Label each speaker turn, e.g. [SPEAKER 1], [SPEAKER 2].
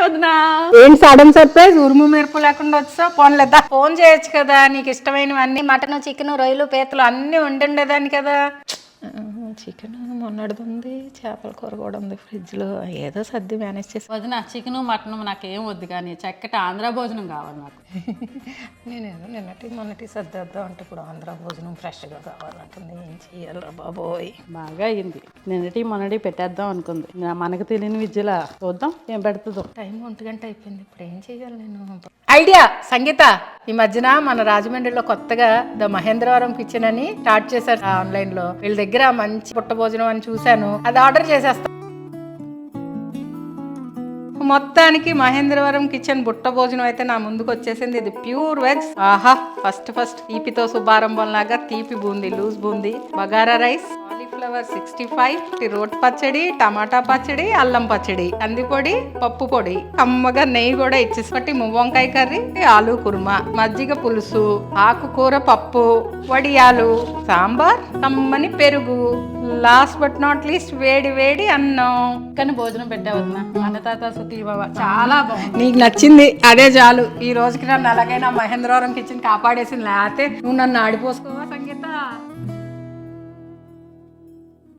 [SPEAKER 1] వదినా.
[SPEAKER 2] ఏం sudden surprise, ఉరుము మెరుపు లేకుండా వచ్చా? పోన్లేదా, ఫోన్ చేయొచ్చు కదా, నీకు ఇష్టమైనవన్నీ మటన్ చికెన్ రొయ్యలు పీతలు అన్నీ వండుండేదాన్ని కదా. చికెన్ మొన్నటిది ఉంది, చేపల కూర కూడా ఉంది ఫ్రిడ్జ్లో, ఏదో సర్ది మేనేజ్ చేసి.
[SPEAKER 1] వదిన చికెన్ మటన్ నాకేం వద్దు కానీ చక్కటి ఆంధ్ర భోజనం కావాలి నాకు.
[SPEAKER 2] నేనేదో మొన్నటి సర్దేద్దాం అంటే ఇప్పుడు ఆంధ్ర భోజనం ఫ్రెష్గా కావాలంటుంది. ఏం చెయ్యాలరా బాబోయ్.
[SPEAKER 1] బాగా అయింది, మొన్నటి పెట్టేద్దాం అనుకుంది. మనకు తెలియని విద్యలా చూద్దాం ఏం పెడుతుందో.
[SPEAKER 2] టైం 1 గంట అయిపోయింది, ఇప్పుడు ఏం చెయ్యాలి నేను? ఐడియా సంగీత, ఈ మధ్యన మన రాజమండ్రిలో కొత్తగా ద మహేంద్రవరం కిచెన్ అని స్టార్ట్ చేశారు ఆన్లైన్ లో. వీళ్ళ దగ్గర మంచి పుట్ట భోజనం అని చూశాను, అది ఆర్డర్ చేసేస్తా. మొత్తానికి మహేంద్రవరం కిచెన్ బుట్ట భోజనం అయితే నా ముందుకు వచ్చేసింది. ఇది ప్యూర్ వెజ్. ఆహా, ఫస్ట్ తీపితో శుభారంభం లాగా తీపి boondi, loose boondi, bagara rice, cauliflower 65, రోటి పచ్చడి, టమాటా పచ్చడి, అల్లం పచ్చడి, కందిపొడి, పప్పు పొడి, కమ్మగా నెయ్యి కూడా ఇచ్చేసి, మువ్వంకాయ కర్రీ, ఆలు కుర్మా, మజ్జిగ పులుసు, ఆకుకూర పప్పు, వడియాలు, సాంబార్, కమ్మని పెరుగు, లాస్ట్ బట్ నాట్ లీస్ట్ వేడి వేడి అన్నం.
[SPEAKER 1] కానీ భోజనం పెట్టావద్దునా, అన్నతాత సుఖీ బాబా, చాలా బాగుంది.
[SPEAKER 2] నీకు నచ్చింది అదే చాలు. ఈ రోజుకి నన్ను ఎలాగైనా మహేంద్రవరం కిచెన్ కాపాడేసింది, లేకపోతే నువ్వు నన్ను ఆడిపోసుకోవా సంగీత.